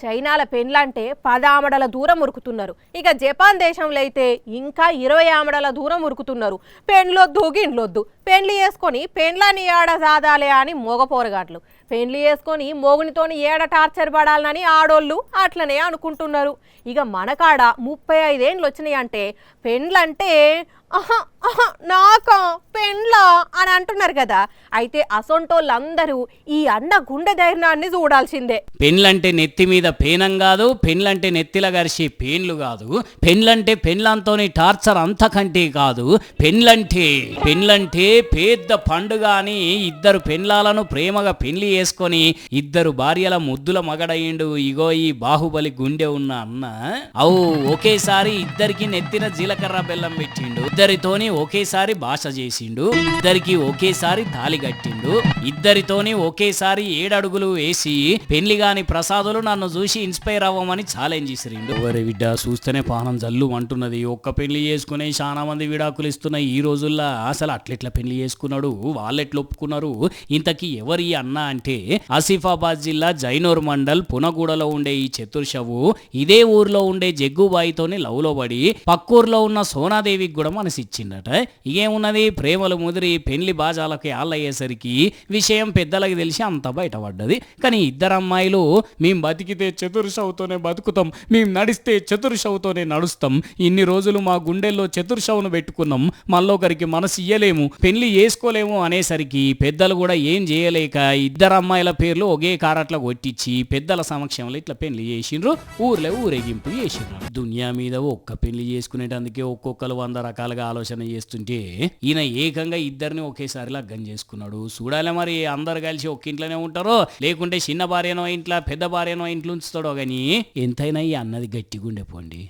చైనాల పెండ్లంటే 10 ఆమడల దూరం ఉరుకుతున్నారు. ఇక జపాన్ దేశంలో అయితే ఇంకా 20 ఆమడల దూరం ఉరుకుతున్నారు. పెండ్లొద్దు గిన్లొద్దు, పెండ్లి చేసుకొని పెండ్లాన్ని ఏడ సాదాలే అని మోగపోరగాట్లు, పెండ్లి చేసుకొని మోగునితోని ఏడ టార్చర్ పడాలని ఆడోళ్ళు అట్లనే అనుకుంటున్నారు. ఇక మనకాడ 35 ఏండ్లు వచ్చినాయి అంటే పెండ్లంటే నాకా పెండ్లా అని అంటున్నారు కదా. అయితే అసొంటోళ్ళందరూ ఈ అన్న గుండె ధైర్యాన్ని చూడాల్సిందే. పెండ్లంటే నెత్తి మీద పేనం కాదు, పెండ్లంటే నెత్తిల గరిసి పేన్లు కాదు, పెండ్లంటే పెండ్లంతోని టార్చర్ అంతకంటే కాదు. పెండ్లంటే పెద్ద పండుగ అని ఇద్దరు పెండ్లాలను ప్రేమగా పెండ్లి చేసుకొని ఇద్దరు భార్యల ముద్దుల మగడయ్యిండు. ఇగో ఈ బాహుబలి గుండె ఉన్న అన్న ఒకేసారి ఇద్దరికి నెత్తిన జీలకర్ర బెల్లం పెట్టిండు, ఇద్దరితోని ఒకేసారి భాష చేసిండు, ఇద్దరికి ఒకేసారి తాలి కట్టిండు, ఇద్దరితోని ఒకేసారి 7 అడుగులు వేసి పెళ్లి గాని ప్రసాదులు నన్ను చూసి ఇన్స్పైర్ అవ్వమని ఛాలెంజ్ చేసిరిండు. ఎవరి బిడ్డ చూస్తేనే పానం జల్లు అంటున్నది. ఒక్క పెళ్లి చేసుకునే చాలా మంది విడాకులు ఇస్తున్నాయి ఈ రోజుల్లో. అసలు అట్లెట్లా పెళ్లి చేసుకున్నాడు, వాళ్ళెట్లు ఒప్పుకున్నారు? ఇంతకీ ఎవరి అన్న అంటే ఆసిఫాబాద్ జిల్లా జైనూర్ మండల్ పునగూడలో ఉండే ఈ చతుర్షవు ఇదే ఊర్లో ఉండే జగ్గుబాయితోని లవ్లో పడి పక్కూర్లో ఉన్న సోనాదేవికి కూడా మనసిచ్చిండట. ఇకేమున్నది, ప్రేమలు ముదిరి పెళ్లి బాజాలకి ఆళ్ళయ్యేసరికి విషయం పెద్దలకి తెలిసి అంత బయటపడ్డది. కానీ ఇద్దరు అమ్మాయిలు మేం బతికితే చతుర్షవుతోనే బతుకుతాం, మేం నడిస్తే చతుర్షవుతోనే నడుస్తాం, ఇన్ని రోజులు మా గుండెల్లో చతుర్షవును పెట్టుకున్నాం, మళ్ళొకరికి మనసు ఇయ్యలేము, పెళ్లి చేసుకోలేము అనేసరికి పెద్దలు కూడా ఏం చేయలేక ఇద్దరు అమ్మాయిల పేర్లు ఒకే కారట్ల కొట్టించి పెద్దల సమక్షంలో ఇట్లా పెళ్లి చేసిండ్రు. ఊర్లో ఊరేగింపు చేసిండ్రు. దునియా మీద ఒక్క పెళ్లి చేసుకునేటందుకే ఒక్కొక్కరు 100 రకాలుగా ఆలోచన చేస్తుంటే ఈయన ఏకంగా ఇద్దరిని ఒకేసారి లగ్గం చేసుకున్నాడు. చూడాలి మరి అందరు కలిసి ఒక్క ఇంట్లోనే ఉంటారో లేకుంటే చిన్న భార్యనో ఇంట్లో పెద్ద భార్యనో ఇంట్లో ఉంచుతాడో. కానీ ఎంతైనా ఈ అన్నది గట్టిగా ఉండే పోండి.